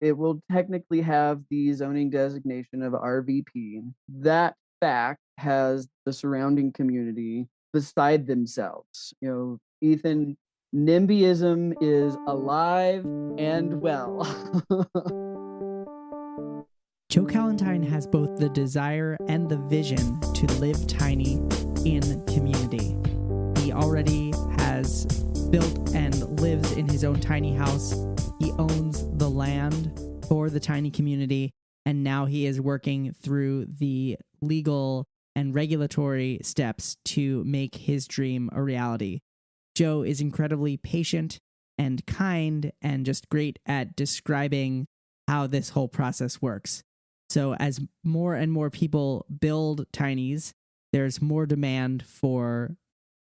it will technically have the zoning designation of RVP. That fact has the surrounding community beside themselves. Ethan, NIMBYism is alive and well. Joe Callantine has both the desire and the vision to live tiny in community. He already has built and lives in his own tiny house. He owns the land for the tiny community, and now he is working through the legal and regulatory steps to make his dream a reality. Joe is incredibly patient and kind and just great at describing how this whole process works. So as more and more people build tinies, there's more demand for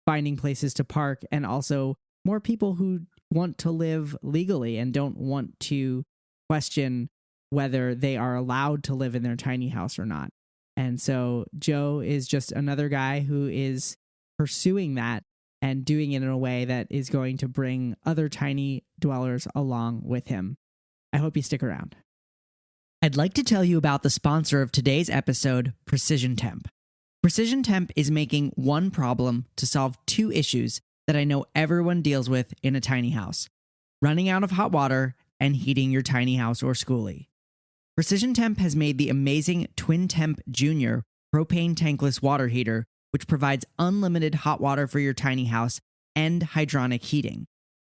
finding places to park, and also more people who want to live legally and don't want to question whether they are allowed to live in their tiny house or not. And so Joe is just another guy who is pursuing that and doing it in a way that is going to bring other tiny dwellers along with him. I hope you stick around. I'd like to tell you about the sponsor of today's episode, Precision Temp. Precision Temp is making one problem to solve two issues that I know everyone deals with in a tiny house: running out of hot water and heating your tiny house or schoolie. Precision Temp has made the amazing Twin Temp Junior propane tankless water heater, which provides unlimited hot water for your tiny house and hydronic heating.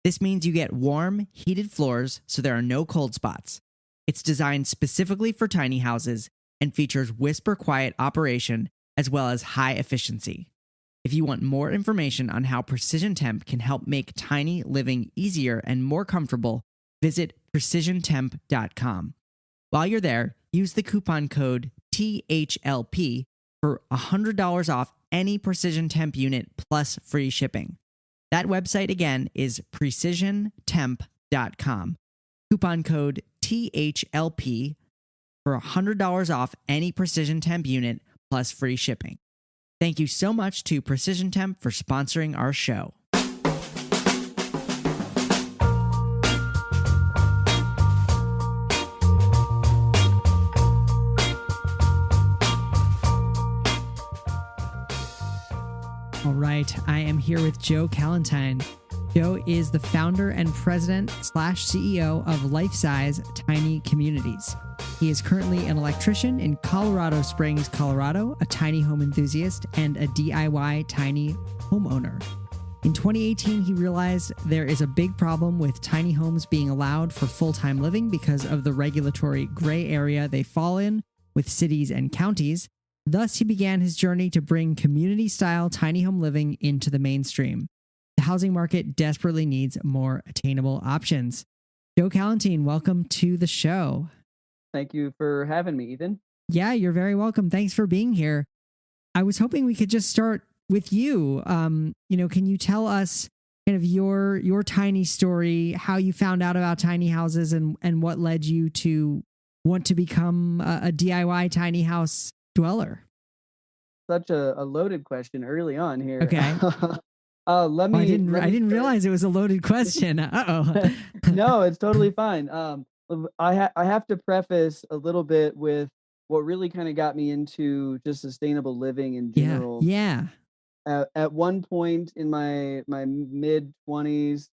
This means you get warm, heated floors so there are no cold spots. It's designed specifically for tiny houses and features whisper quiet operation as well as high efficiency. If you want more information on how Precision Temp can help make tiny living easier and more comfortable, visit precisiontemp.com. While you're there, use the coupon code THLP for $100 off any Precision Temp unit plus free shipping. That website again is precisiontemp.com. Coupon code THLP for $100 off any Precision Temp unit plus free shipping. Thank you so much to Precision Temp for sponsoring our show. All right, I am here with Joe Callantine. Joe is the founder and president/CEO of Life Size Tiny Communities. He is currently an electrician in Colorado Springs, Colorado, a tiny home enthusiast, and a DIY tiny homeowner. In 2018, he realized there is a big problem with tiny homes being allowed for full-time living because of the regulatory gray area they fall in with cities and counties. Thus, he began his journey to bring community-style tiny home living into the mainstream. The housing market desperately needs more attainable options. Joe Callantine, welcome to the show. Thank you for having me, Ethan. Yeah, you're very welcome. Thanks for being here. I was hoping we could just start with you. Can you tell us kind of your tiny story, how you found out about tiny houses, and what led you to want to become a DIY tiny house dweller? Such a loaded question early on here. Okay. Let me. I didn't start. realize it was a loaded question. Uh-oh. No, it's totally fine. I have to preface a little bit with what really kind of got me into just sustainable living in general. Yeah. At one point in my mid 20s,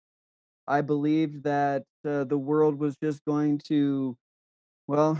I believed that the world was just going to, well,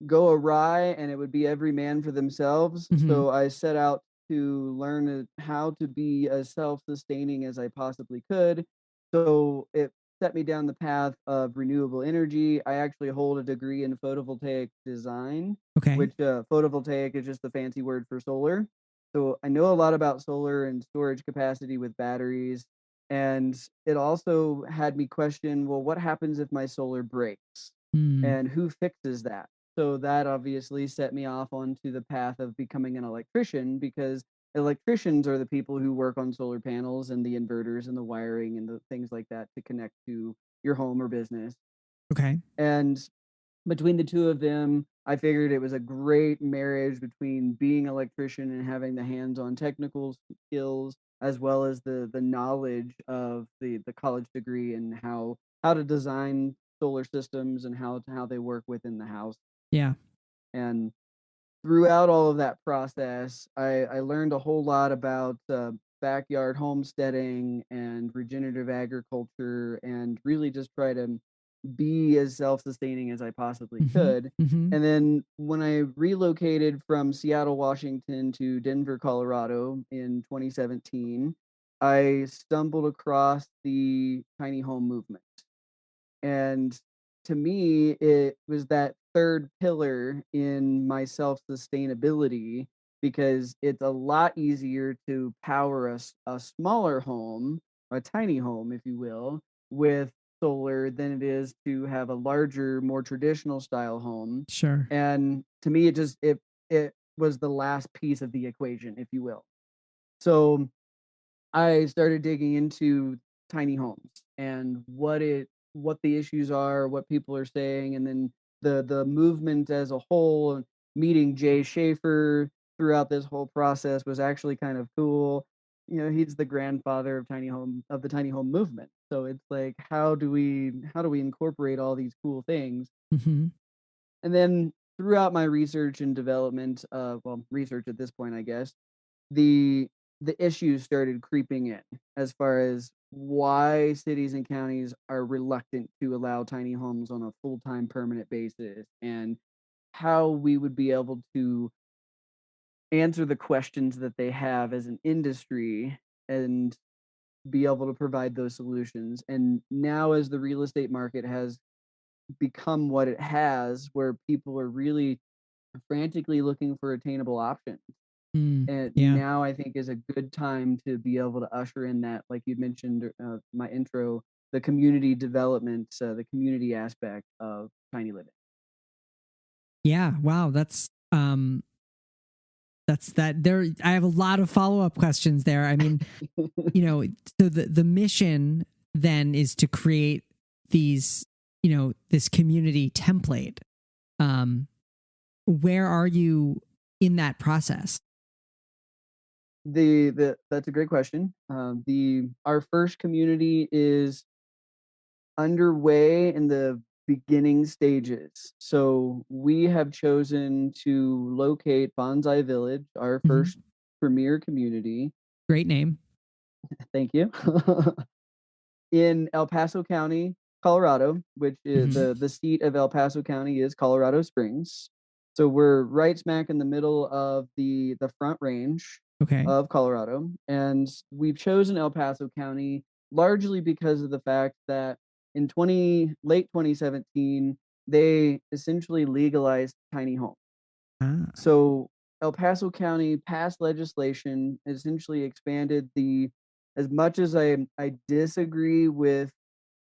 go awry, and it would be every man for themselves. Mm-hmm. So I set out to learn how to be as self-sustaining as I possibly could. So it set me down the path of renewable energy. I actually hold a degree in photovoltaic design, Okay. which photovoltaic is just the fancy word for solar. So I know a lot about solar and storage capacity with batteries. And it also had me question, well, what happens if my solar breaks? Mm. And who fixes that? So that obviously set me off onto the path of becoming an electrician, because electricians are the people who work on solar panels and the inverters and the wiring and the things like that to connect to your home or business. Okay. And between the two of them, I figured it was a great marriage between being an electrician and having the hands-on technical skills, as well as the knowledge of the college degree and how to design solar systems and how they work within the house. Yeah. And throughout all of that process, I learned a whole lot about backyard homesteading and regenerative agriculture, and really just try to be as self-sustaining as I possibly Mm-hmm. could. Mm-hmm. And then when I relocated from Seattle, Washington to Denver, Colorado in 2017, I stumbled across the tiny home movement. And to me, it was that third pillar in my self-sustainability, because it's a lot easier to power a smaller home, a tiny home, if you will, with solar than it is to have a larger, more traditional style home. Sure. And to me, it was the last piece of the equation, if you will. So I started digging into tiny homes and what the issues are, what people are saying, and then the movement as a whole. And meeting Jay Schaefer throughout this whole process was actually kind of cool. He's the grandfather of the tiny home movement. So it's like, how do we incorporate all these cool things? Mm-hmm. And then throughout my research and development, research at this point, I guess, the the issues started creeping in, as far as why cities and counties are reluctant to allow tiny homes on a full-time permanent basis, and how we would be able to answer the questions that they have as an industry, and be able to provide those solutions. And now, as the real estate market has become what it has, where people are really frantically looking for attainable options, Mm. and Yeah. now I think is a good time to be able to usher in that, like you mentioned, my intro, the community development, the community aspect of tiny living. Yeah. Wow. That's that there. I have a lot of follow-up questions there. I mean, so the mission then is to create these, this community template. Um, where are you in that process? That's a great question. The Our first community is underway in the beginning stages. So we have chosen to locate Bonsai Village, our Mhm. first premier community. Great name. Thank you. In El Paso County, Colorado, which is Mhm. the seat of El Paso County is Colorado Springs. So we're right smack in the middle of the Front Range Okay. of Colorado, and we've chosen El Paso County largely because of the fact that in 2017 they essentially legalized tiny homes. Ah, So El Paso County passed legislation, essentially expanded the as much as I disagree with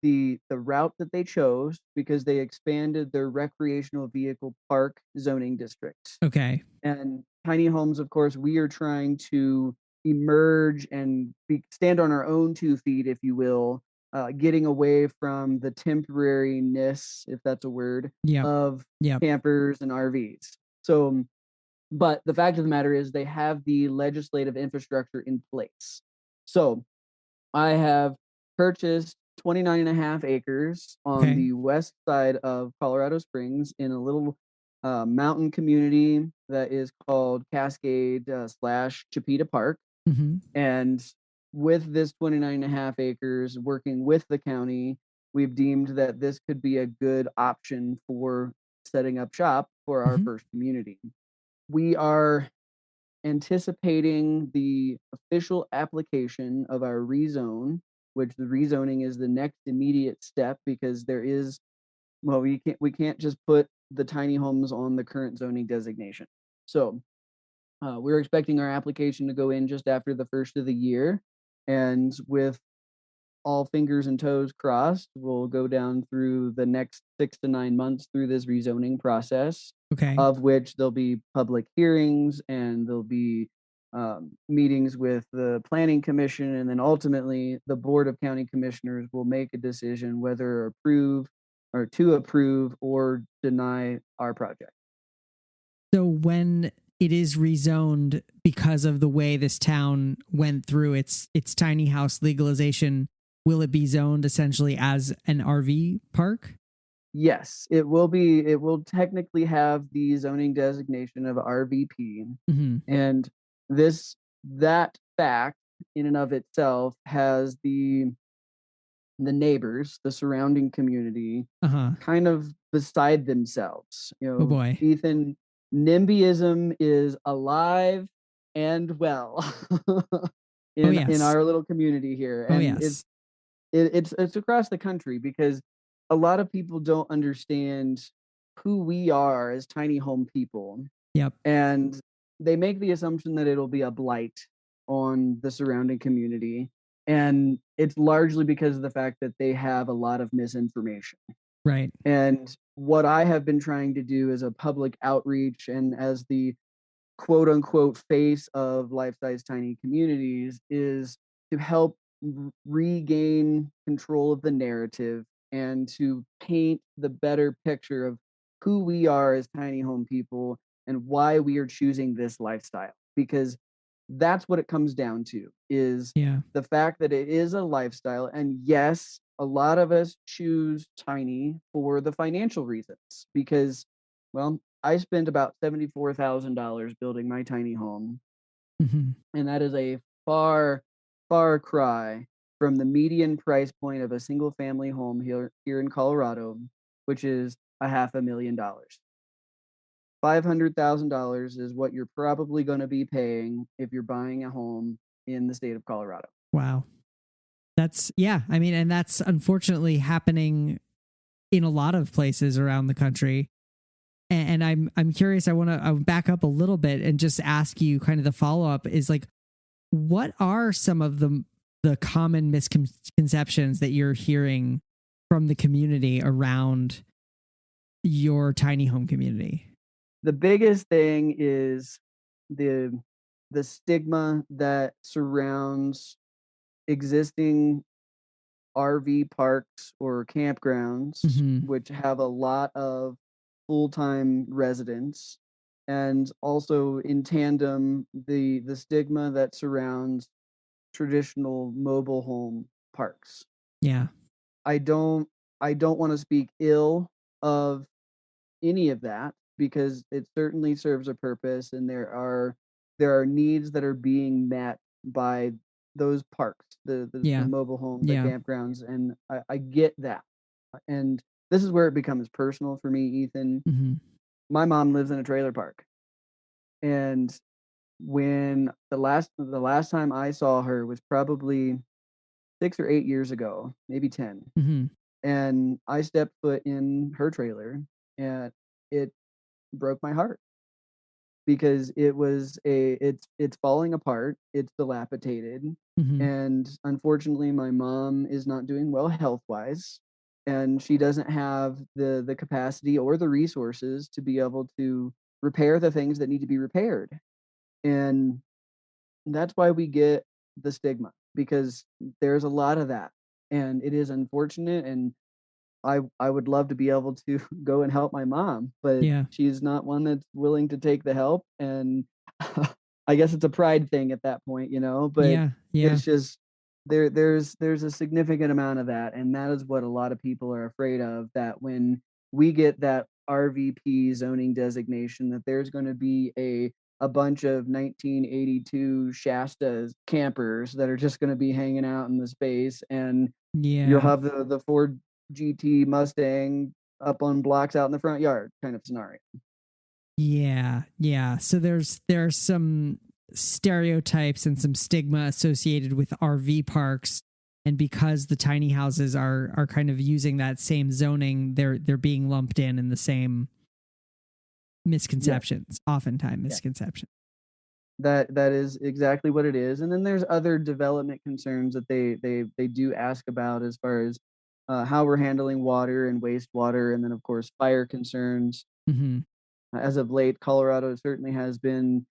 the route that they chose, because they expanded their recreational vehicle park zoning district. okay. And tiny homes, of course, we are trying to emerge and stand on our own 2 feet, if you will, getting away from the temporariness, if that's a word, Yep. of Yep. campers and RVs. So but the fact of the matter is they have the legislative infrastructure in place. So I have purchased 29 and a half acres on Okay. the west side of Colorado Springs in a little mountain community that is called Cascade slash Chipeta Park. Hmm. And with this 29 and a half acres, working with the county, we've deemed that this could be a good option for setting up shop for our Hmm. first community. We are anticipating the official application of our rezone, which the rezoning is the next immediate step, because we can't just put the tiny homes on the current zoning designation. So we're expecting our application to go in just after the first of the year, and with all fingers and toes crossed, we'll go down through the next 6 to 9 months through this rezoning process, Okay. of which there'll be public hearings and there'll be meetings with the planning commission, and then ultimately the board of county commissioners will make a decision whether to approve or deny our project. So when it is rezoned because of the way this town went through its tiny house legalization, will it be zoned essentially as an RV park? Yes, it will technically have the zoning designation of RVP, Hmm. and this that fact in and of itself has the neighbors, the surrounding community, Uh-huh. kind of beside themselves. Oh boy. Ethan, NIMBYism is alive and well Oh in yes. our little community here, Oh and yes. it's across the country because a lot of people don't understand who we are as tiny home people, Yep. and they make the assumption that it'll be a blight on the surrounding community, and it's largely because of the fact that they have a lot of misinformation. Right. And what I have been trying to do as a public outreach and as the quote unquote face of life size tiny communities is to help regain control of the narrative and to paint the better picture of who we are as tiny home people and why we are choosing this lifestyle, because that's what it comes down to is Yeah. the fact that it is a lifestyle. And yes, a lot of us choose tiny for the financial reasons because, well, I spent about $74,000 building my tiny home, Hmm. and that is a far, far cry from the median price point of a single family home here in Colorado, which is a half a million dollars. $500,000 is what you're probably going to be paying if you're buying a home in the state of Colorado. Wow. That's yeah. I mean, and that's unfortunately happening in a lot of places around the country. And I'm curious. I want to back up a little bit and just ask you kind of the follow up is like, what are some of the common misconceptions that you're hearing from the community around your tiny home community? The biggest thing is the the stigma that surrounds existing RV parks or campgrounds, Hmm. which have a lot of full-time residents, and also in tandem, the stigma that surrounds traditional mobile home parks. Yeah. I don't I don't wanna speak ill of any of that because it certainly serves a purpose, and there are needs that are being met by those parks, the Yeah. mobile home, the Yeah. campgrounds, and I get that. And this is where it becomes personal for me, Ethan. Hmm. My mom lives in a trailer park, and when the last time I saw her was probably 6 or 8 years ago, maybe 10, Hmm. and I stepped foot in her trailer, and it broke my heart because it's falling apart, it's dilapidated, Hmm. and unfortunately, my mom is not doing well health-wise, and she doesn't have the capacity or the resources to be able to repair the things that need to be repaired, and that's why we get the stigma, because there's a lot of that, and it is unfortunate, and I would love to be able to go and help my mom, but Yeah. she's not one that's willing to take the help, and I guess it's a pride thing at that point, but Yeah. Yeah. it's just there's a significant amount of that, and that is what a lot of people are afraid of, that when we get that RVP zoning designation, that there's gonna be a bunch of 1982 Shasta campers that are just gonna be hanging out in the space, and you'll Yeah. have the Ford GT Mustang up on blocks out in the front yard kind of scenario. Yeah, yeah. So there's some stereotypes and some stigma associated with RV parks, and because the tiny houses are kind of using that same zoning, they're being lumped in the same Yes, misconceptions, oftentimes yeah. misconceptions. That is exactly what it is, and then there's other development concerns that they do ask about as far as, how we're handling water and wastewater, and then, of course, fire concerns. Hmm. As of late, Colorado certainly has been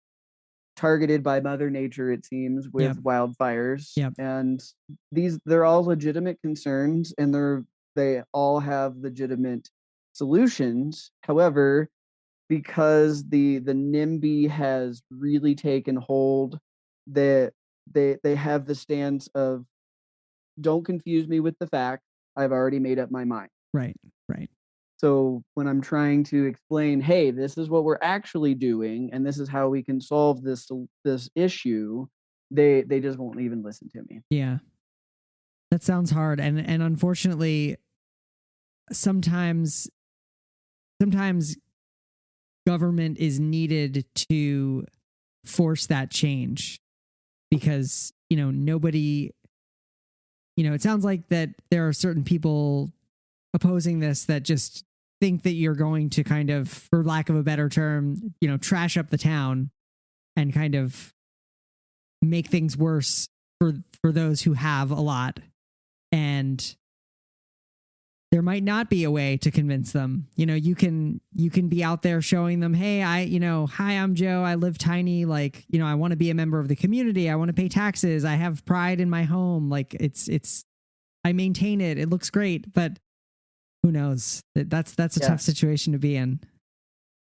targeted by Mother Nature, it seems, Yep. with wildfires, Yep. and they're all legitimate concerns, and they all have legitimate solutions. However, because the NIMBY has really taken hold, that they have the stance of, "Don't confuse me with the fact, I've already made up my mind." Right. Right. So when I'm trying to explain, hey, this is what we're actually doing, and this is how we can solve this issue, they just won't even listen to me. Yeah. That sounds hard. And unfortunately, sometimes sometimes government is needed to force that change because, nobody, it sounds like that there are certain people opposing this that just think that you're going to kind of, for lack of a better term, trash up the town and kind of make things worse for those who have a lot. And there might not be a way to convince them. You can be out there showing them, hey, hi, I'm Joe. I live tiny. Like, I want to be a member of the community. I want to pay taxes. I have pride in my home. Like I maintain it. It looks great, but who knows? That's a tough situation to be in.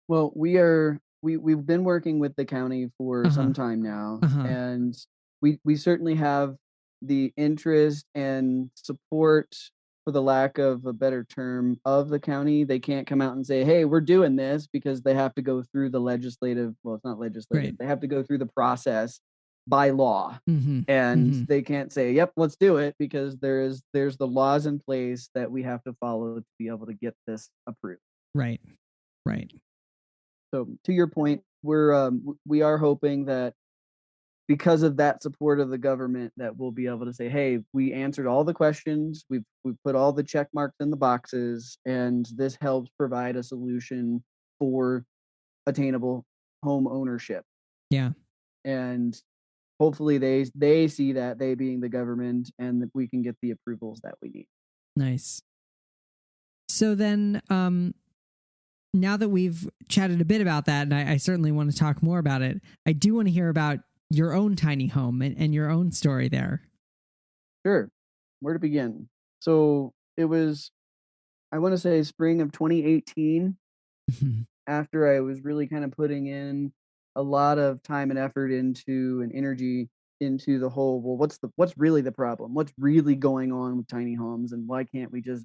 Well, we've been working with the county for some time now, and we certainly have the interest and support, for the lack of a better term, of the county. They can't come out and say, "Hey, we're doing this," because they have to go through the legislative. Well, it's not legislative. Right. They have to go through the process by law, Mm-hmm. and Mm-hmm. they can't say, "Yep, let's do it," because there's the laws in place that we have to follow to be able to get this approved. Right. Right. So to your point, we are hoping that because of that support of the government, that we'll be able to say, "Hey, we answered all the questions. We've put all the check marks in the boxes, and this helps provide a solution for attainable home ownership." Yeah. And hopefully they see that, they being the government, and that we can get the approvals that we need. Nice. So then, now that we've chatted a bit about that, and I certainly want to talk more about it, I do want to hear about your own tiny home and your own story there. Sure. Where to begin? So it was, I want to say, spring of 2018, after I was really kind of putting in a lot of time and effort into, and energy into, the whole, well, what's really the problem? What's really going on with tiny homes, and why can't we just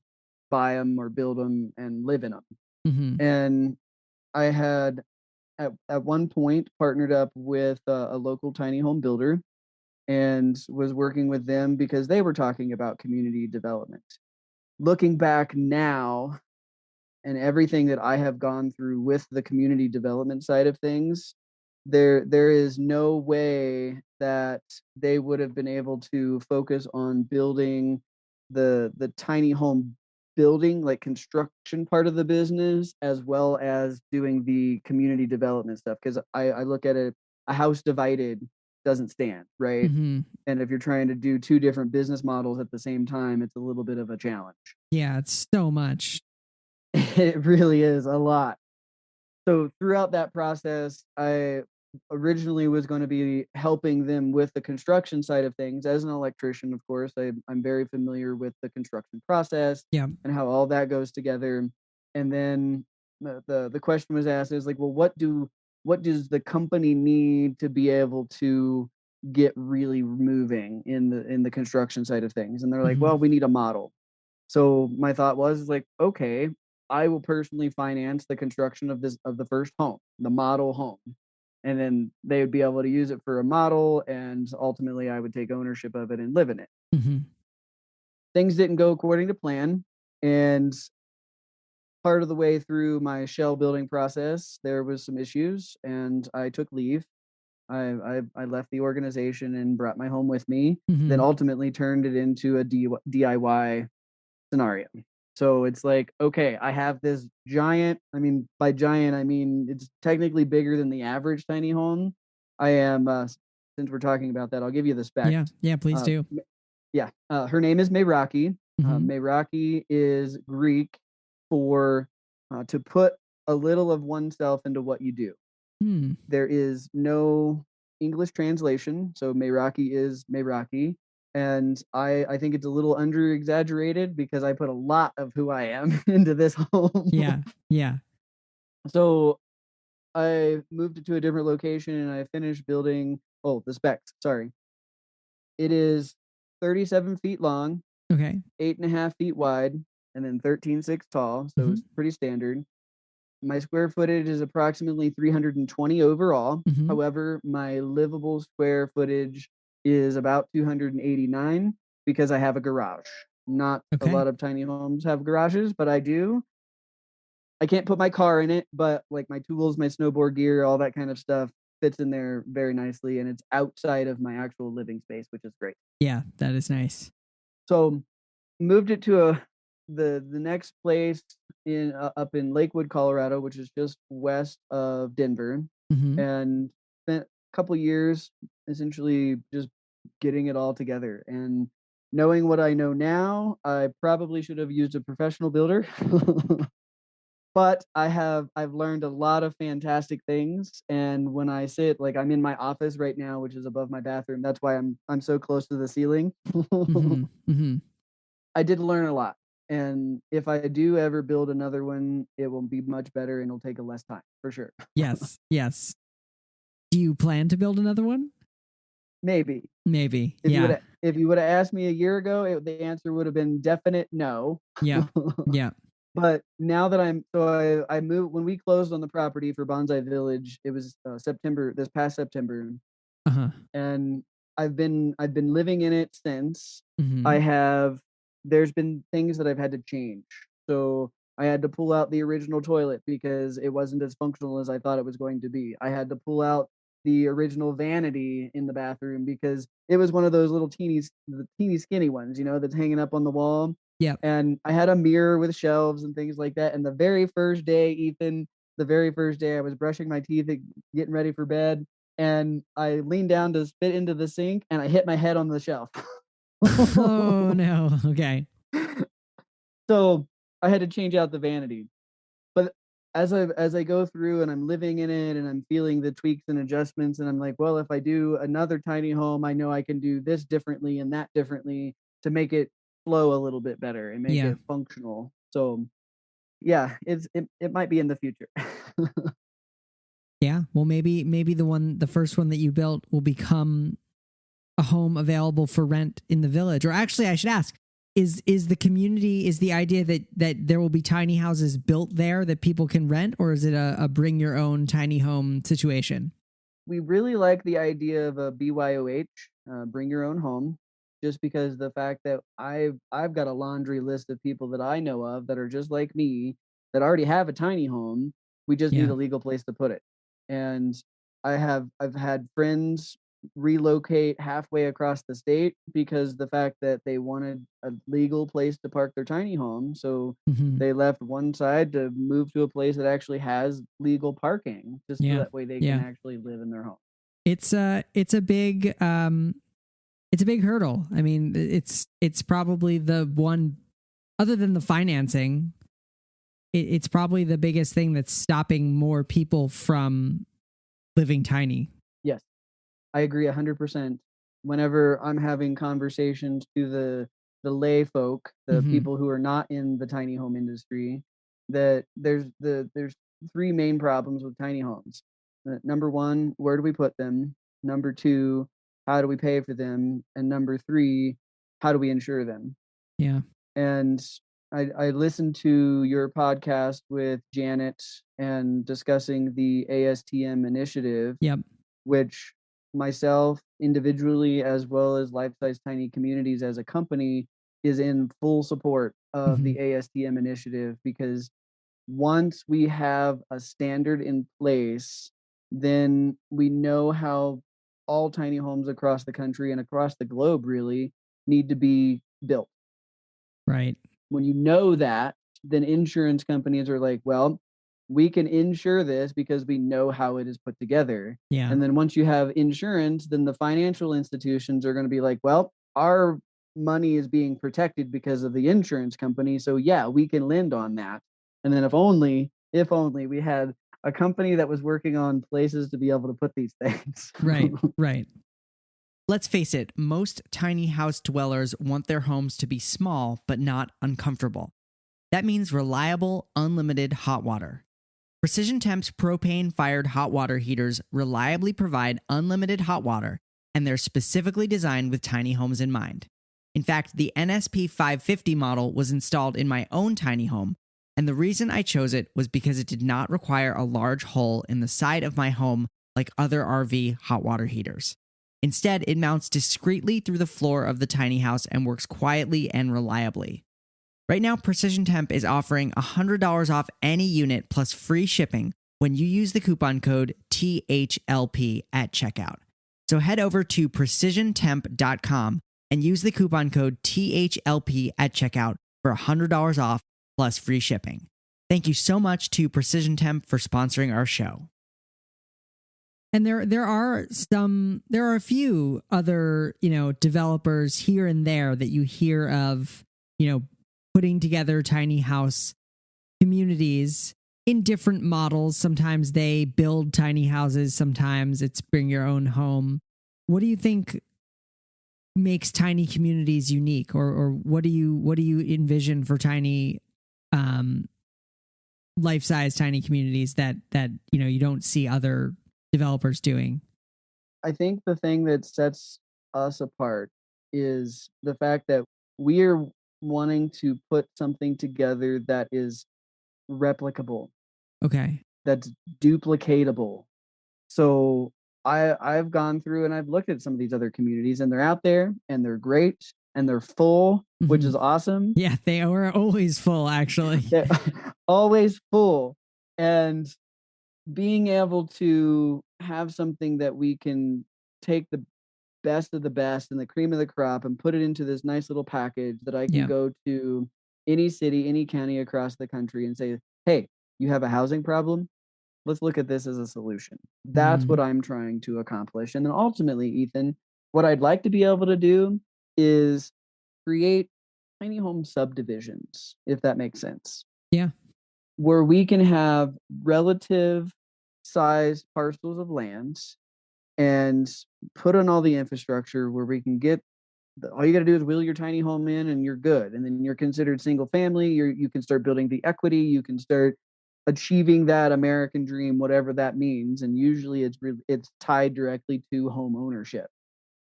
buy them or build them and live in them? Mm-hmm. And I had at one point partnered up with a local tiny home builder, and was working with them because they were talking about community development. Looking back now, and everything that I have gone through with the community development side of things, there is no way that they would have been able to focus on building the tiny home building, like construction part of the business, as well as doing the community development stuff. Because I look at it, a house divided doesn't stand, right? Mm-hmm. And if you're trying to do two different business models at the same time, it's a little bit of a challenge. Yeah, it's so much. It really is a lot. So throughout that process, I originally was going to be helping them with the construction side of things. As an electrician, of course, I'm very familiar with the construction process Yeah. and how all that goes together. And then the question was asked, is like, well, what does the company need to be able to get really moving in the construction side of things? And they're like, Mm-hmm. well, we need a model. So my thought was like, okay, I will personally finance the construction of the first home, the model home. And then they would be able to use it for a model, and ultimately I would take ownership of it and live in it. Mm-hmm. Things didn't go according to plan, and part of the way through my shell building process, there was some issues, and I took leave. I left the organization and brought my home with me, then Mm-hmm. ultimately turned it into a DIY scenario. So it's like, okay, I have this giant, I mean, by giant, I mean, it's technically bigger than the average tiny home. I am, since we're talking about that, I'll give you the Yeah. specs. Yeah. Please Uh, do. yeah, her name is Meraki. Mm-hmm. Meraki is Greek for to put a little of oneself into what you do. Hmm. There is no English translation, so Meraki is Meraki, and I think it's a little under exaggerated because I put a lot of who I am into this home. Yeah. Yeah. So I moved it to a different location, and I finished building. Oh, the specs. Sorry, it is 37 feet long, Okay. 8.5 feet wide, and then 13.6 tall, so Mm-hmm. it's pretty standard. My square footage is approximately 320 overall. Mm-hmm. However, my livable square footage is about 289 because I have a garage. Not a Okay. lot of tiny homes have garages, but I do. I can't put my car in it, but like my tools, my snowboard gear, all that kind of stuff fits in there very nicely, and it's outside of my actual living space, which is great. Yeah, that is nice. So moved it to the next place in up in Lakewood, Colorado, which is just west of Denver, Mm-hmm. and spent a couple years essentially just getting it all together. And knowing what I know now, I probably should have used a professional builder. But I've learned a lot of fantastic things, and when I sit like, I'm in my office right now, which is above my bathroom, that's why I'm so close to the ceiling. Mm-hmm. Mm-hmm. I did learn a lot, and if I do ever build another one, it will be much better and it'll take a less time, for sure. Yes. Yes. Do you plan to build another one? Maybe. Maybe. Yeah. If you woulda asked me a year ago, the answer would have been definite no. Yeah. Yeah. But now that I moved when we closed on the property for Bonsai Village, it was, September this past September, Uh-huh. and I've been living in it since. Mm-hmm. I have There's been things that I've had to change. So, I had to pull out the original toilet because it wasn't as functional as I thought it was going to be. I had to pull out the original vanity in the bathroom because it was one of those little the teeny skinny ones, that's hanging up on the wall. Yep. And I had a mirror with shelves and things like that. And the very first day I was brushing my teeth and getting ready for bed, and I leaned down to spit into the sink and I hit my head on the shelf. Oh no. Okay. So I had to change out the vanity. But as I go through and I'm living in it and I'm feeling the tweaks and adjustments, and I'm like, well, if I do another tiny home, I know I can do this differently and that differently to make it flow a little bit better and make Yeah. it functional. So yeah, it might be in the future. Yeah. Well, maybe the first one that you built will become a home available for rent in the village. Or actually, I should ask, is the community, is the idea that there will be tiny houses built there that people can rent, or is it a bring your own tiny home situation? We really like the idea of a BYOH, bring your own home, just because the fact that I've got a laundry list of people that I know of that are just like me that already have a tiny home. We just need Yeah. a legal place to put it. And I've had friends relocate halfway across the state because the fact that they wanted a legal place to park their tiny home. So Mm-hmm. they left one side to move to a place that actually has legal parking, just so Yeah. that way they can Yeah. actually live in their home. It's a big hurdle. I mean, it's probably the one, other than the financing, it's probably the biggest thing that's stopping more people from living tiny. Yes, I agree 100%. Whenever I'm having conversations to the lay folk, the Mm-hmm. people who are not in the tiny home industry, that there's three main problems with tiny homes. Number one, where do we put them? Number two, how do we pay for them? And number three, how do we insure them? Yeah. And I listened to your podcast with Janet and discussing the ASTM initiative, Yep. which myself individually, as well as Life Size Tiny Communities as a company, is in full support of Mm-hmm. the ASTM initiative, because once we have a standard in place, then we know how all tiny homes across the country and across the globe really need to be built. Right. When you know that, then insurance companies are like, well, we can insure this because we know how it is put together. Yeah. And then once you have insurance, then the financial institutions are going to be like, well, our money is being protected because of the insurance company. So yeah, we can lend on that. And then if only we had a company that was working on places to be able to put these things. Right. Right. Let's face it, most tiny house dwellers want their homes to be small but not uncomfortable. That means reliable, unlimited hot water. Precision Temp's propane-fired hot water heaters reliably provide unlimited hot water, and they're specifically designed with tiny homes in mind. In fact, the NSP 550 model was installed in my own tiny home, and the reason I chose it was because it did not require a large hole in the side of my home like other RV hot water heaters. Instead, it mounts discreetly through the floor of the tiny house and works quietly and reliably. Right now, Precision Temp is offering $100 off any unit plus free shipping when you use the coupon code THLP at checkout. So head over to precisiontemp.com and use the coupon code THLP at checkout for $100 off plus free shipping. Thank you so much to Precision Temp for sponsoring our show. And there are a few other, developers here and there that you hear of, putting together tiny house communities in different models. Sometimes they build tiny houses, sometimes it's bring your own home. What do you think makes tiny communities unique, or what do you envision for tiny life-size tiny communities that you don't see other developers doing? I think the thing that sets us apart is the fact that we're wanting to put something together that is replicable, Okay. that's duplicatable. So I've gone through and I've looked at some of these other communities, and they're out there and they're great and they're full, which is awesome. Yeah, they are always full, actually. They're always full. And being able to have something that we can take the best of the best and the cream of the crop and put it into this nice little package that I can Yeah. go to any city, any county across the country and say, hey, you have a housing problem? Let's look at this as a solution. That's what I'm trying to accomplish. And then ultimately, Ethan, what I'd like to be able to do is create tiny home subdivisions, if that makes sense. Yeah. Where we can have relative sized parcels of land and put on all the infrastructure where we can get all you got to do is wheel your tiny home in and you're good, and then you're considered single family. You can start building the equity, you can start achieving that American dream, whatever that means, and usually it's tied directly to home ownership.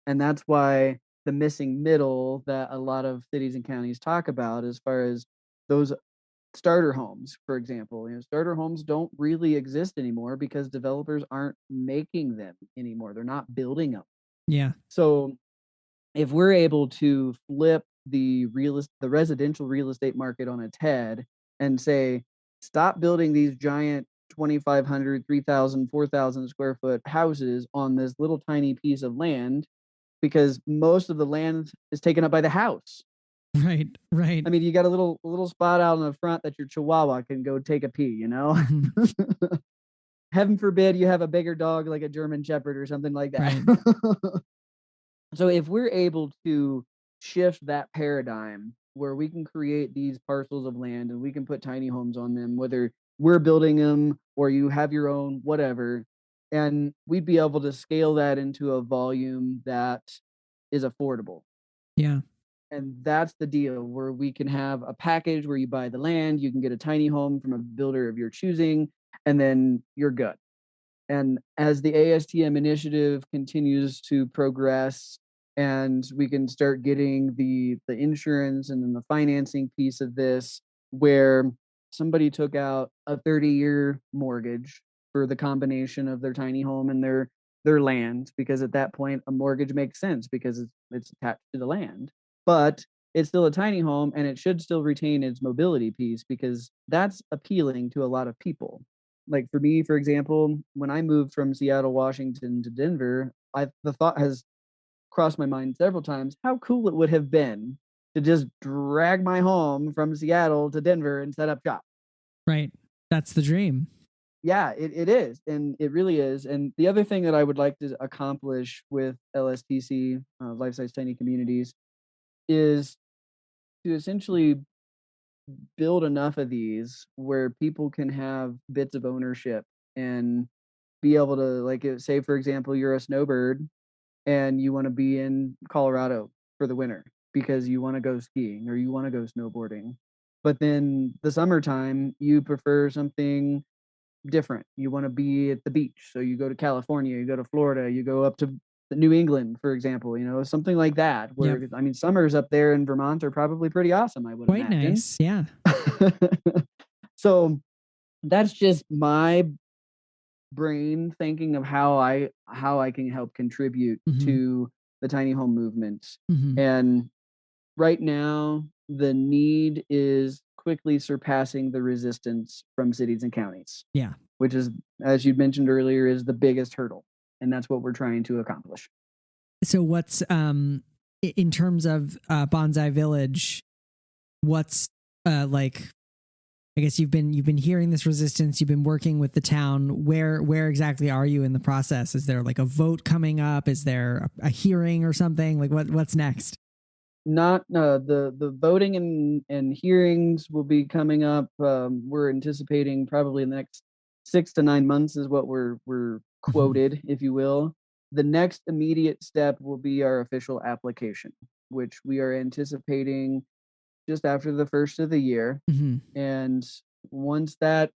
And that's why the missing middle that a lot of cities and counties talk about, as far as those starter homes, for example. Starter homes don't really exist anymore because developers aren't making them anymore. They're not building them. Yeah. So if we're able to flip the residential real estate market on its head and say, stop building these giant 2,500, 3,000, 4,000 square foot houses on this little tiny piece of land, because most of the land is taken up by the house. Right. I mean, you got a little spot out in the front that your chihuahua can go take a pee, Heaven forbid you have a bigger dog like a German Shepherd or something like that. Right. So if we're able to shift that paradigm where we can create these parcels of land and we can put tiny homes on them, whether we're building them or you have your own, whatever, and we'd be able to scale that into a volume that is affordable. Yeah. And that's the deal, where we can have a package where you buy the land, you can get a tiny home from a builder of your choosing, and then you're good. And as the ASTM initiative continues to progress and we can start getting the insurance and then the financing piece of this, where somebody took out a 30-year mortgage for the combination of their tiny home and their land, because at that point a mortgage makes sense because it's attached to the land. But it's still a tiny home and it should still retain its mobility piece, because that's appealing to a lot of people. Like for me, for example, when I moved from Seattle, Washington to Denver, the thought has crossed my mind several times how cool it would have been to just drag my home from Seattle to Denver and set up shop. Right. That's the dream. Yeah, it is. And it really is. And the other thing that I would like to accomplish with LSTC, Life Size Tiny Communities, is to essentially build enough of these where people can have bits of ownership and be able to, like, say, for example, you're a snowbird and you want to be in Colorado for the winter because you want to go skiing or you want to go snowboarding. But then the summertime, you prefer something different. You want to be at the beach. So you go to California, you go to Florida, you go up to New England, for example, something like that, Yep. where, I mean, summers up there in Vermont are probably pretty awesome, I would Quite imagine. nice. Yeah. So that's just my brain thinking of how I can help contribute Hmm. to the tiny home movement. Hmm. And right now, the need is quickly surpassing the resistance from cities and counties, Yeah. which is, as you mentioned earlier, is the biggest hurdle. And that's what we're trying to accomplish. So what's in terms of Bonsai Village, what's like, I guess you've been hearing this resistance, you've been working with the town. Where exactly are you in the process? Is there like a vote coming up? Is there a hearing or something? Like what's next? Not the voting and hearings will be coming up. We're anticipating probably in the next 6 to 9 months is what we're Hmm. quoted, if you will. The next immediate step will be our official application, which we are anticipating just after the first of the year. Hmm. And once that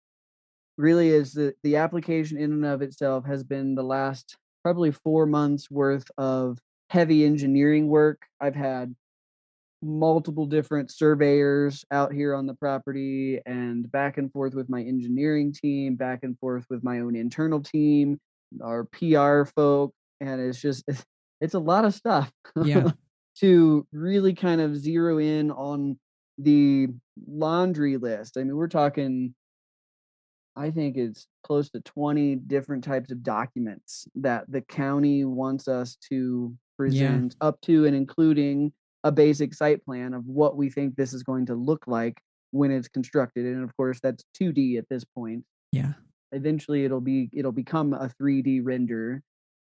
really is the application in and of itself has been the last probably 4 months worth of heavy engineering work. I've had multiple different surveyors out here on the property and back and forth with my engineering team, back and forth with my own internal team, our PR folk, and it's a lot of stuff Yeah. to really kind of zero in on the laundry list. I mean, we're talking, I think it's close to 20 different types of documents that the county wants us to Yeah. present, up to and including a basic site plan of what we think this is going to look like when it's constructed. And of course, that's 2D at this point. Yeah. Eventually it'll become a 3D render,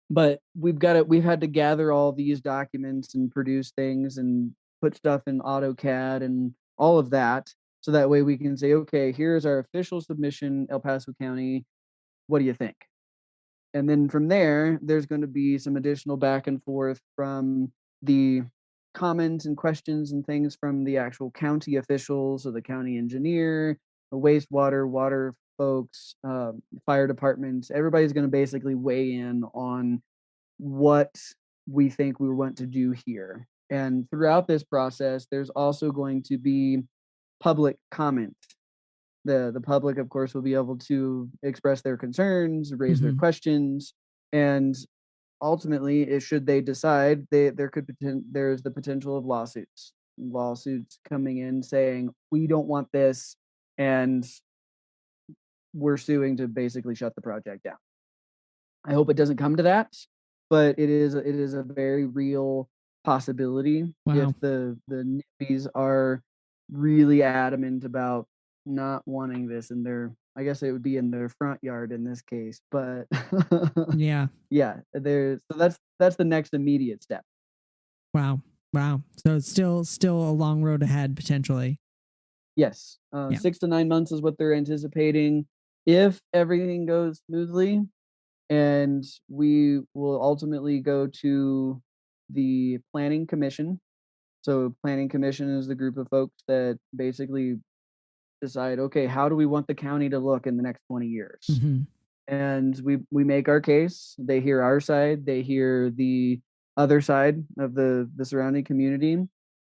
but we've had to gather all these documents and produce things and put stuff in AutoCAD and all of that, so that way we can say, okay, here's our official submission, El Paso County. What do you think? And then from there, there's going to be some additional back and forth from the comments and questions and things from the actual county officials, or the county engineer, the wastewater, water folks, fire departments. Everybody's going to basically weigh in on what we think we want to do here. And throughout this process, there's also going to be public comment. The public, of course, will be able to express their concerns, raise their Hmm. questions, and ultimately, should they decide, there's the potential of lawsuits coming in saying we don't want this, and we're suing to basically shut the project down. I hope it doesn't come to that, but it is a very real possibility if Wow. the NIMBYs are really adamant about not wanting this in their, I guess it would be in their front yard in this case, but Yeah. yeah, that's the next immediate step. Wow. Wow. So it's still a long road ahead potentially. Yes, Yeah. 6 to 9 months is what they're anticipating if everything goes smoothly. And we will ultimately go to the planning commission. So planning commission is the group of folks that basically decide, okay, how do we want the county to look in the next 20 years? Hmm. And we make our case. They hear our side, they hear the other side of the surrounding community,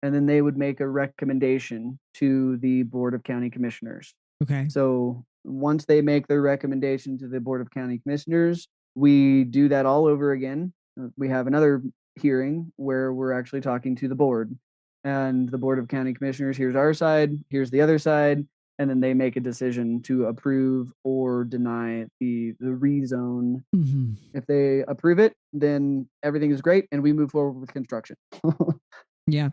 and then they would make a recommendation to the board of county commissioners. Okay. So once they make their recommendation to the Board of County Commissioners, we do that all over again. We have another hearing where we're actually talking to the board, and the Board of County Commissioners here's our side, here's the other side, and then they make a decision to approve or deny the rezone. Hmm. If they approve it, then everything is great, and we move forward with construction. Yeah.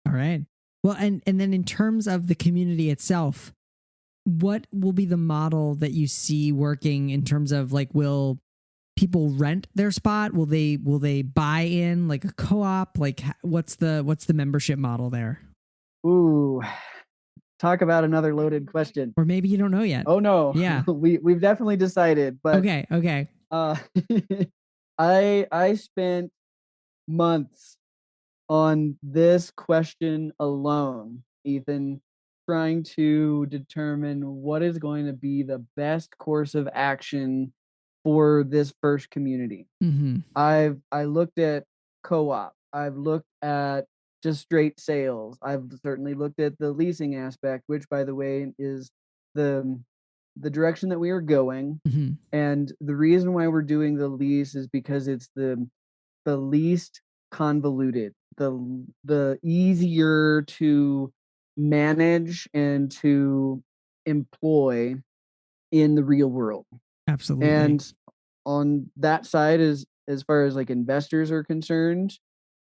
All right. Well, and then in terms of the community itself, what will be the model that you see working in terms of like, will people rent their spot? Will they buy in like a co-op? Like what's the membership model there? Ooh, talk about another loaded question. Or maybe you don't know yet. Oh no, Yeah. we've definitely decided, but Okay. Okay. uh, I spent months on this question alone, Ethan, trying to determine what is going to be the best course of action for this first community. Mm-hmm. I looked at co-op. I've looked at just straight sales. I've certainly looked at the leasing aspect, which by the way is the the direction that we are going. Mm-hmm. And the reason why we're doing the lease is because it's the least convoluted, the easier to manage and to employ in the real world. Absolutely. And on that side, as far as like investors are concerned,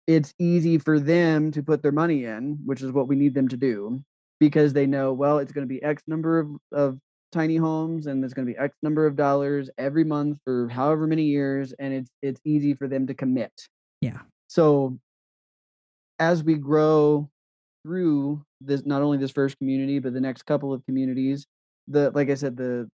it's easy for them to put their money in, which is what we need them to do, because they know, well, it's going to be X number of tiny homes and it's going to be X number of dollars every month for however many years, and it's easy for them to commit. Yeah. So as we grow through this, not only this first community, but the next couple of communities, the like I said, the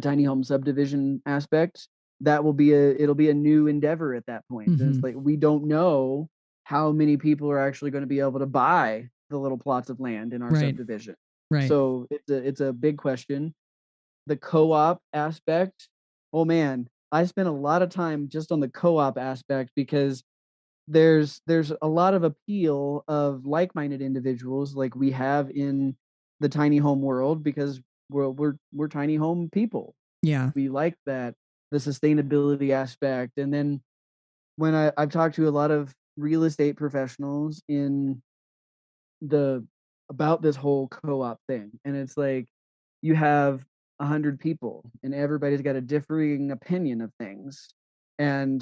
tiny home subdivision aspect, that will be it'll be a new endeavor at that point. And Mm-hmm. it's like we don't know how many people are actually going to be able to buy the little plots of land in our Right. subdivision. Right. So it's a big question. The co-op aspect, oh man, I spent a lot of time just on the co-op aspect because there's a lot of appeal of like-minded individuals like we have in the tiny home world because we're tiny home people. Yeah. We like that, the sustainability aspect. And then when I've talked to a lot of real estate professionals in the about this whole co-op thing, and it's like you have 100 people and everybody's got a differing opinion of things. And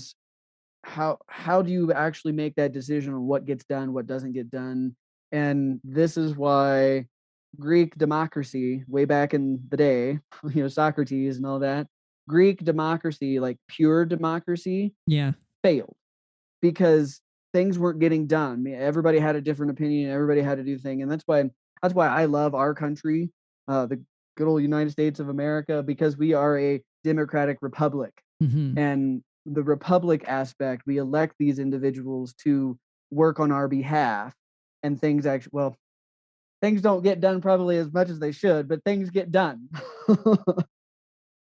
how do you actually make that decision on what gets done, what doesn't get done? And this is why Greek democracy, way back in the day, Socrates and all that, Greek democracy, like pure democracy, Yeah. failed because things weren't getting done. I mean, everybody had a different opinion, everybody had to do thing, and that's why I love our country, the good old United States of America, because we are a democratic republic. Mm-hmm. And the republic aspect, we elect these individuals to work on our behalf, and things actually, well, things don't get done probably as much as they should, but things get done.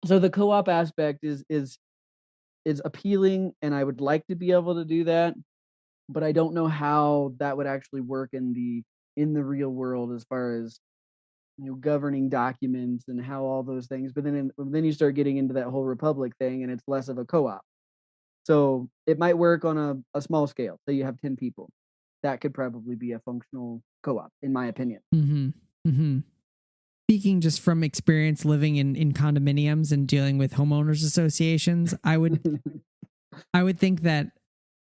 So the co-op aspect is appealing, and I would like to be able to do that, but I don't know how that would actually work in the real world as far as governing documents and how all those things. But then you start getting into that whole republic thing, and it's less of a co-op. So it might work on a small scale. So you have 10 people. That could probably be a functional co-op, in my opinion. Mm-hmm. Mm-hmm. Speaking just from experience living in condominiums and dealing with homeowners associations, I would think that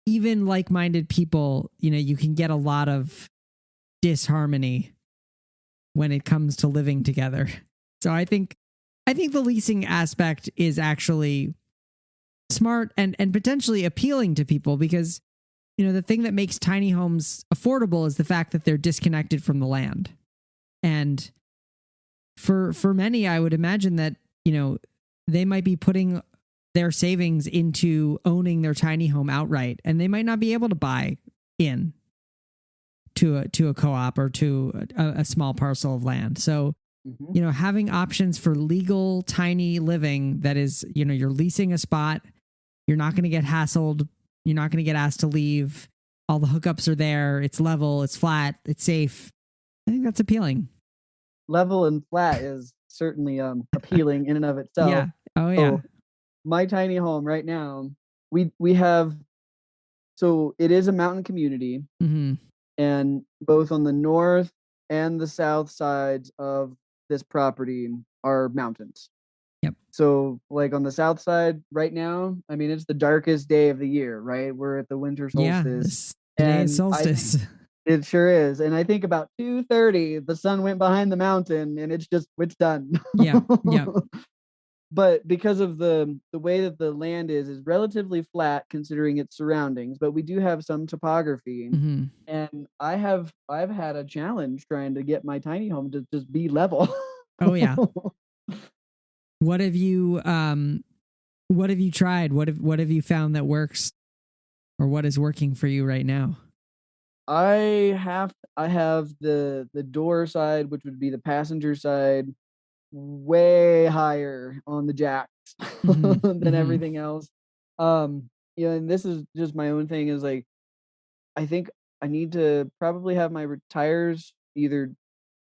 even like-minded people, you can get a lot of disharmony when it comes to living together. So I think the leasing aspect is actually smart and potentially appealing to people because the thing that makes tiny homes affordable is the fact that they're disconnected from the land. And for many, I would imagine that they might be putting their savings into owning their tiny home outright, and they might not be able to buy in to a co-op or to a small parcel of land. So, having options for legal tiny living that is, you're leasing a spot, you're not going to get hassled, you're not going to get asked to leave. All the hookups are there. It's level, it's flat, it's safe. I think that's appealing. Level and flat is certainly appealing in and of itself. Yeah. Oh yeah. So my tiny home right now, we have, so it is a mountain community, Mm-hmm. and both on the north and the south sides of this property are mountains. Yep. So like on the south side right now, I mean, it's the darkest day of the year, right? We're at the winter solstice. Today is And solstice. it sure is. And I think about 2:30, the sun went behind the mountain and it's done. Yeah. Yeah. But because of the way that the land is relatively flat considering its surroundings, but we do have some topography. Mm-hmm. And I've had a challenge trying to get my tiny home to just be level. Oh yeah. What have you tried? What have you found that works, or what is working for you right now? I have the door side, which would be the passenger side, way higher on the jacks Mm-hmm. than Mm-hmm. everything else. And this is just my own thing, is like, I think I need to probably have my tires either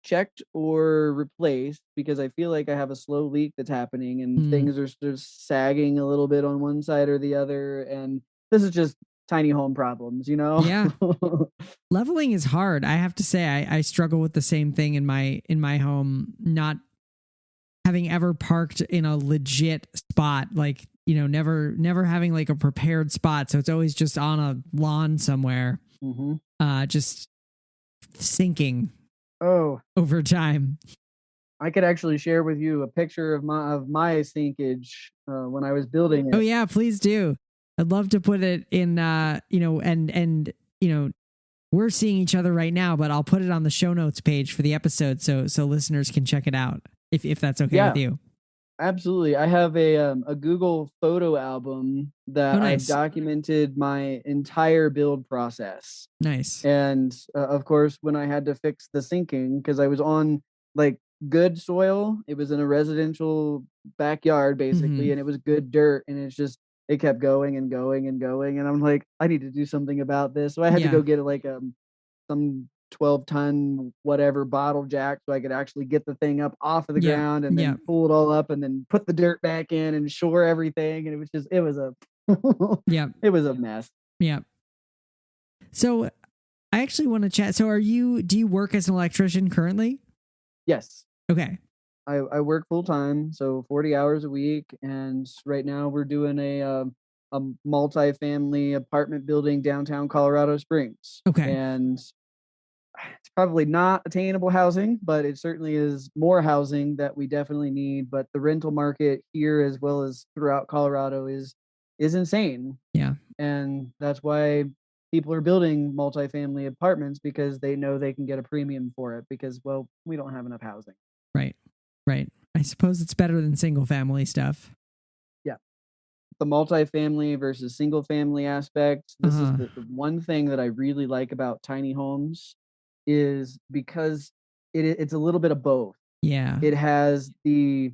checked or replaced, because I feel like I have a slow leak that's happening and Mm. things are just sagging a little bit on one side or the other. And this is just tiny home problems, you know? Yeah. Leveling is hard. I have to say, I struggle with the same thing in my home, not having ever parked in a legit spot, like, never having like a prepared spot. So it's always just on a lawn somewhere, hmm just sinking Oh, over time. I could actually share with you a picture of my sinkage when I was building Oh it. yeah, please do. I'd love to put it in, and we're seeing each other right now, but I'll put it on the show notes page for the episode, so listeners can check it out if that's okay with Yeah, you. absolutely. I have a Google photo album Oh, that I've nice, documented my entire build process. nice. And of course, when I had to fix the sinking, because I was on like good soil, it was in a residential backyard basically, Mm-hmm. and it was good dirt, and it kept going and going and going, and I'm like, I need to do something about this. So I had to Yeah, go get like some 12-ton whatever bottle jack so I could actually get the thing up off of the yep, ground and yep, then pull it all up and then put the dirt back in and shore everything. And it was a yep, it was a mess. yep. So I actually want to chat. So do you work as an electrician currently? Yes. Okay. I work full time, so 40 hours a week, and right now we're doing a multi-family apartment building downtown Colorado Springs. Okay. And it's probably not attainable housing, but it certainly is more housing that we definitely need. But the rental market here, as well as throughout Colorado, is insane, Yeah. and that's why people are building multifamily apartments, because they know they can get a premium for it, because, well, we don't have enough housing. Right. Right. I suppose it's better than single family stuff. Yeah. The multifamily versus single family aspect, Uh this is huh. the one thing that I really like about tiny homes, is because it's a little bit of both. Yeah. It has the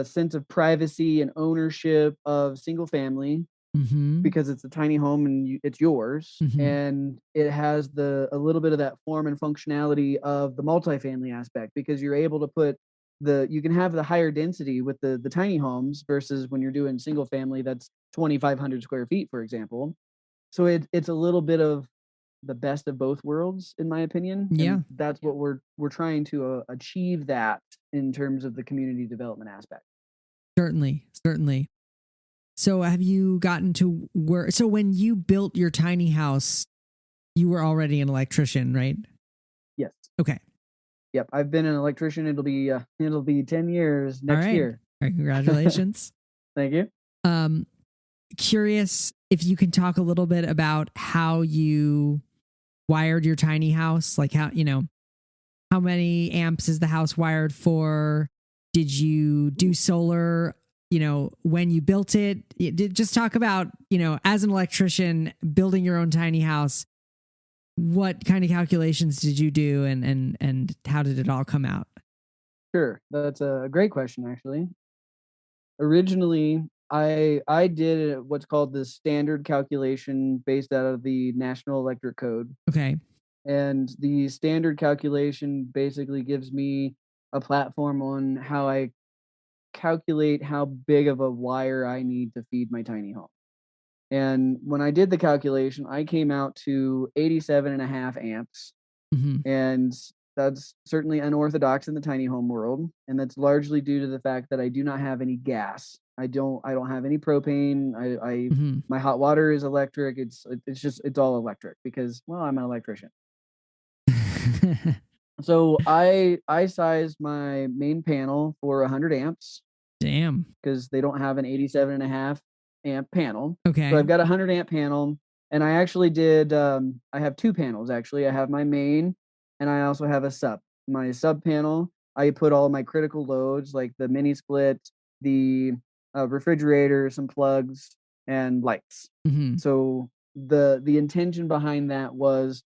sense of privacy and ownership of single family, Mm-hmm. because it's a tiny home and it's yours, Mm-hmm. and it has the a little bit of that form and functionality of the multifamily aspect, because you're able to put you can have the higher density with the tiny homes versus when you're doing single family that's 2,500 square feet, for example. So it's a little bit of the best of both worlds, in my opinion, Yeah. and that's what we're trying to achieve, that in terms of the community development aspect. Certainly. Certainly. So have you gotten to where? So when you built your tiny house, you were already an electrician, right? Yes. Okay. Yep, I've been an electrician. It'll be 10 years All next right. year. All right. Congratulations. Thank you. um, Curious if you can talk a little bit about how you wired your tiny house, like how many amps is the house wired for? Did you do solar? When you built it, just talk about, as an electrician building your own tiny house, what kind of calculations did you do, and how did it all come out? Sure, that's a great question, actually. Originally, I did what's called the standard calculation based out of the National Electric Code, Okay. and the standard calculation basically gives me a platform on how I calculate how big of a wire I need to feed my tiny home. And when I did the calculation, I came out to 87.5 amps, Hmm. and that's certainly unorthodox in the tiny home world, and that's largely due to the fact that I do not have any gas. I don't have any propane. I Hmm. My hot water is electric. It's all electric, because, well, I'm an electrician. So I sized my main panel for 100 amps, Damn. because they don't have an 87.5 amp panel. So Okay. I've got a 100 amp panel, and I have two panels actually. I have my main, and I also have a sub. My sub panel, I put all my critical loads like the mini split, the refrigerator, some plugs, and lights. Hmm. So the intention behind that was,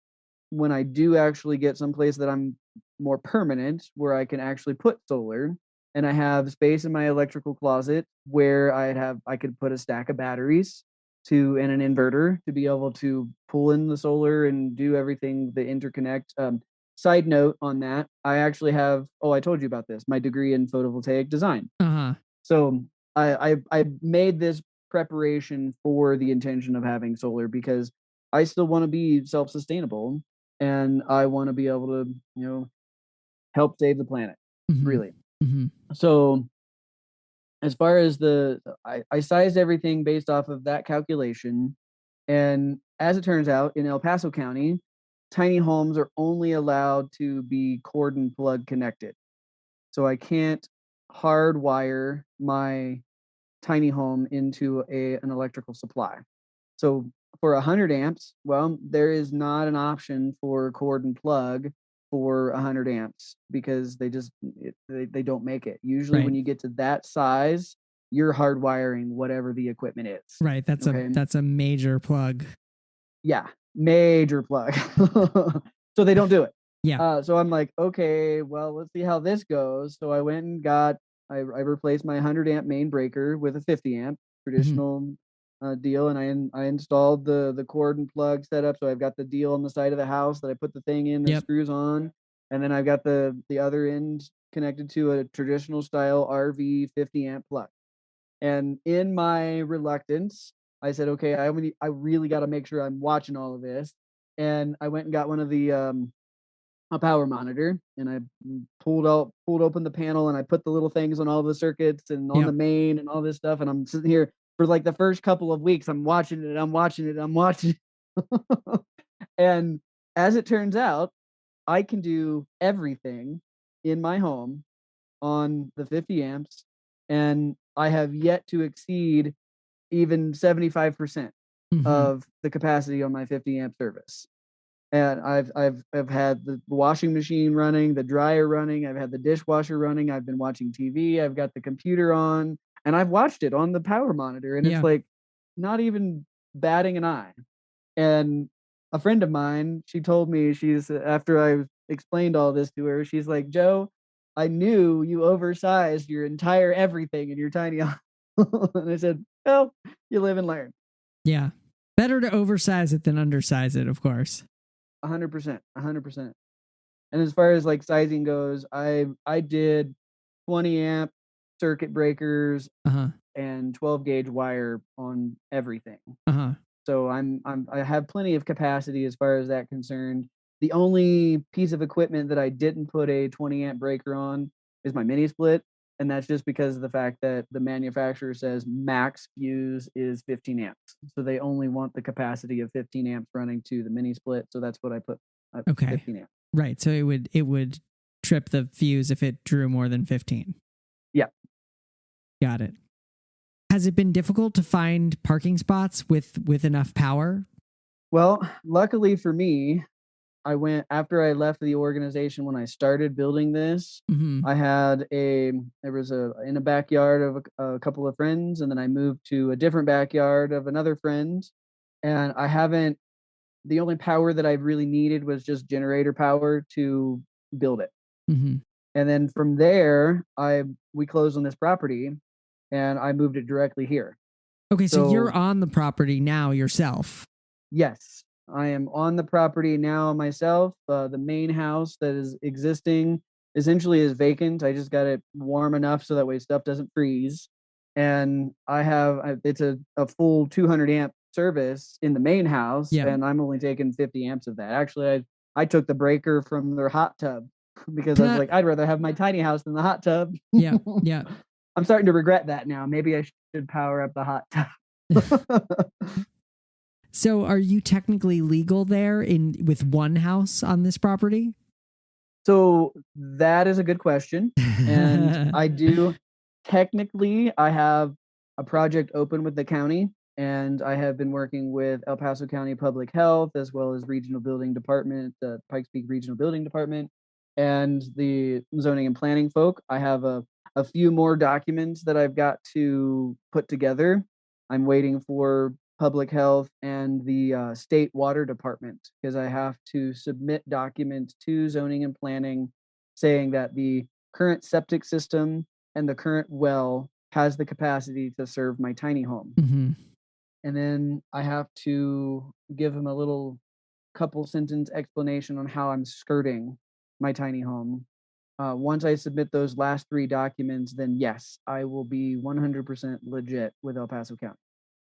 when I do actually get someplace that I'm more permanent, where I can actually put solar, and I have space in my electrical closet where I could put a stack of batteries to and an inverter to be able to pull in the solar and do everything, the interconnect. Side note on that, I actually have, oh, I told you about this, my degree in photovoltaic design. Uh-huh. So I made this preparation for the intention of having solar because I still want to be self-sustainable and I want to be able to, help save the planet, Mhm. really. Mhm. So as far as I sized everything based off of that calculation. And as it turns out, in El Paso County, tiny homes are only allowed to be cordon plug connected. So I can't hardwire my tiny home into an electrical supply. So for 100 amps, well, there is not an option for cord and plug for 100 amps because they don't make it. Usually Right. when you get to that size, you're hardwiring whatever the equipment is. Right. Okay. That's a major plug. Yeah, major plug. So they don't do it. Yeah. So I'm like, okay, well, let's see how this goes. So I went and I replaced my 100 amp main breaker with a 50 amp Mhm. traditional deal, and I installed the cord and plug setup. So I've got the deal on the side of the house that I put the thing in that Yep. screws on, and then I've got the other end connected to a traditional style RV 50 amp plug. And in my reluctance, I said, "Okay, I really gotta make sure I'm watching all of this." And I went and got one of a power monitor, and I pulled open the panel, and I put the little things on all the circuits and on the Yep. main and all this stuff, and I'm sitting here for, like, the first couple of weeks, I'm watching it, I'm watching it, I'm watching it. And as it turns out, I can do everything in my home on the 50 amps, and I have yet to exceed even 75% Mhm. of the capacity on my 50 amp service. And I've had the washing machine running, the dryer running, I've had the dishwasher running, I've been watching TV, I've got the computer on, and I've watched it on the power monitor, and it's Yeah. like not even batting an eye. And a friend of mine, she told me, she's after I explained all this to her, she's like, "Joe, I knew you oversized your entire everything in your tiny house." And I said, "Well, you live and learn." Yeah. Better to oversize it than undersize it, of course. 100%, 100%. And as far as, like, sizing goes, I did 20 amp circuit breakers Uh-huh. and 12 gauge wire on everything. Uh-huh. So I have plenty of capacity as far as that concerned. The only piece of equipment that I didn't put a 20 amp breaker on is my mini split, and that's just because of the fact that the manufacturer says max fuse is 15 amps. So they only want the capacity of 15 amps running to the mini split, so that's what I put at Okay. 15 amps. Right. So it would trip the fuse if it drew more than 15. Yeah. Got it. Has it been difficult to find parking spots with enough power? Well, luckily for me, I went after I left the organization when I started building this. Mhm. I had there was in a backyard of a couple of friends, and then I moved to a different backyard of another friend. And I haven't the only power that I really needed was just generator power to build it. Mhm. And then from there, we closed on this property and I moved it directly here. Okay, so you're So on the property now yourself. yes, I am on the property now myself. The main house that is existing essentially is vacant. I just got it warm enough so that way stuff doesn't freeze. And it's a full 200 amp service in the main house, Yeah. and I'm only taking 50 amps of that. Actually, I took the breaker from their hot tub because I was like, I'd rather have my tiny house than the hot tub. Yeah. Yeah. I'm starting to regret that now. Maybe I should power up the hot tub. So are you technically legal there in with one house on this property? So that is a good question. And I do technically, I have a project open with the county, and I have been working with El Paso County Public Health as well as Regional Building Department, the Pikes Peak Regional Building Department, and the zoning and planning folk. I have a few more documents that I've got to put together. I'm waiting for public health and the state water department because I have to submit documents to zoning and planning saying that the current septic system and the current well has the capacity to serve my tiny home. Mm-hmm. And then I have to give him a little couple sentence explanation on how I'm skirting my tiny home. Once I submit those last 3 documents, then yes, I will be 100% legit with El Paso County.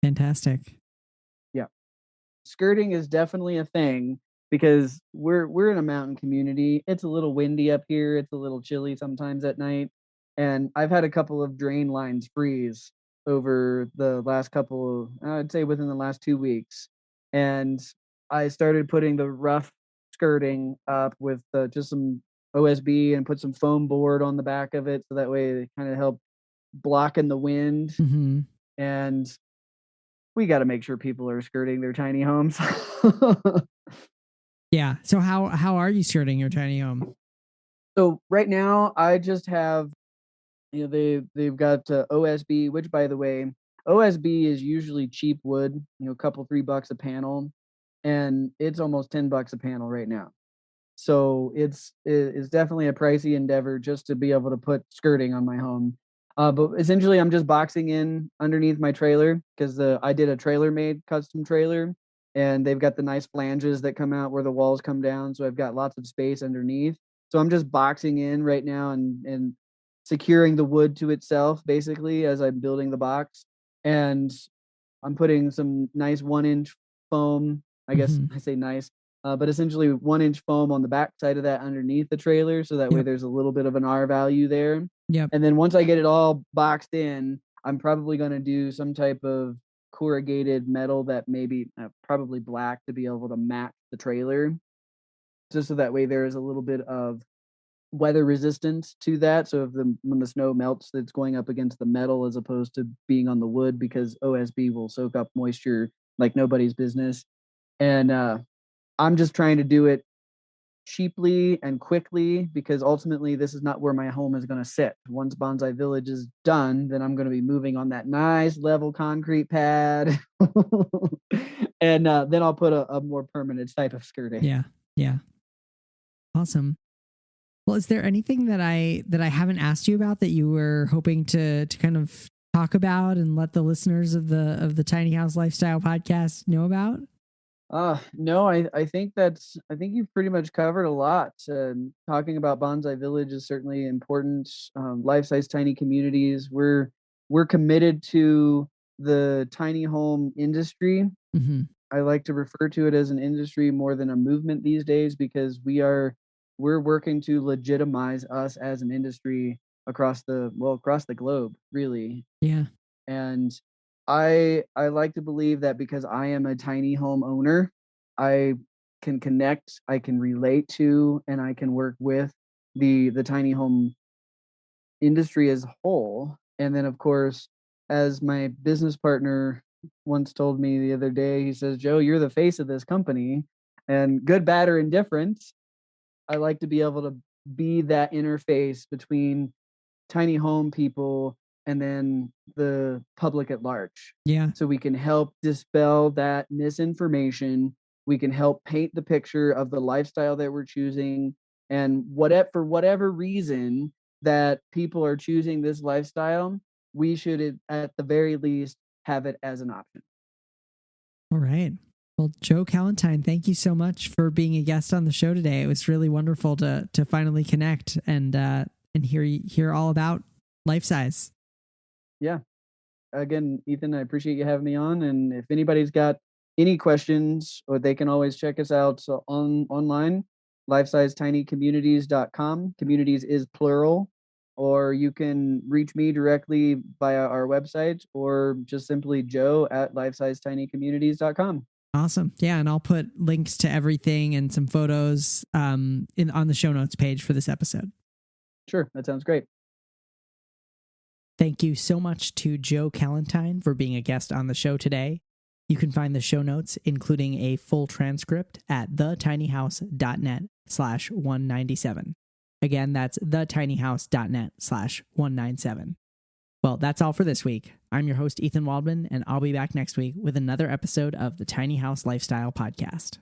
Fantastic. Yeah. Skirting is definitely a thing because we're in a mountain community. It's a little windy up here. It's a little chilly sometimes at night. And I've had a couple of drain lines freeze over the last couple, I'd say within the last 2 weeks. And I started putting the rough skirting up with just some OSB and put some foam board on the back of it so that way it kind of help blocking the wind. Mm-hmm. And we got to make sure people are skirting their tiny homes. Yeah. So how are you skirting your tiny home? So right now I just have, they've got OSB, which by the way, OSB is usually cheap wood, a couple $3 a panel, and it's almost $10 a panel right now. So it's definitely a pricey endeavor just to be able to put skirting on my home. But essentially, I'm just boxing in underneath my trailer because I did a trailer made custom trailer, and they've got the nice flanges that come out where the walls come down. So I've got lots of space underneath. So I'm just boxing in right now and securing the wood to itself basically as I'm building the box. And I'm putting some nice 1-inch foam. I guess Mm-hmm. I say nice, but essentially 1-inch foam on the back side of that underneath the trailer. So that way Yep. there's a little bit of an R value there. Yep. And then once I get it all boxed in, I'm probably going to do some type of corrugated metal that maybe probably black to be able to match the trailer. Just so that way there is a little bit of weather resistance to that. So when the snow melts, it's going up against the metal as opposed to being on the wood because OSB will soak up moisture like nobody's business. And I'm just trying to do it cheaply and quickly because ultimately this is not where my home is going to sit. Once Bonsai Village is done, then I'm going to be moving on that nice level concrete pad. And then I'll put a more permanent type of skirting. Yeah. Yeah. Awesome. Well, is there anything that I haven't asked you about that you were hoping to kind of talk about and let the listeners of the Tiny House Lifestyle podcast know about? No, I think you've pretty much covered a lot. Talking about Bonsai Village is certainly important. Life-size tiny communities. We're committed to the tiny home industry. Mm-hmm. I like to refer to it as an industry more than a movement these days because we're working to legitimize us as an industry across the globe, really. Yeah. And I like to believe that because I am a tiny home owner, I can connect, I can relate to, and I can work with the tiny home industry as a whole. And then of course, as my business partner once told me the other day, he says, "Joe, you're the face of this company." And good, bad, or indifferent, I like to be able to be that interface between tiny home people and then the public at large. Yeah. So we can help dispel that misinformation. We can help paint the picture of the lifestyle that we're choosing. And for whatever reason that people are choosing this lifestyle, we should at the very least have it as an option. All right. Well, Joe Callantine, thank you so much for being a guest on the show today. It was really wonderful to finally connect and hear all about Life Size. Yeah. Again, Ethan, I appreciate you having me on. And if anybody's got any questions, or they can always check us out online, lifesizetinycommunities.com. Communities is plural. Or you can reach me directly via our website or just simply joe@lifesizetinycommunities.com. Awesome. Yeah, and I'll put links to everything and some photos on the show notes page for this episode. Sure, that sounds great. Thank you so much to Joe Callantine for being a guest on the show today. You can find the show notes, including a full transcript, at thetinyhouse.net/197. Again, that's thetinyhouse.net/197. Well, that's all for this week. I'm your host, Ethan Waldman, and I'll be back next week with another episode of the Tiny House Lifestyle Podcast.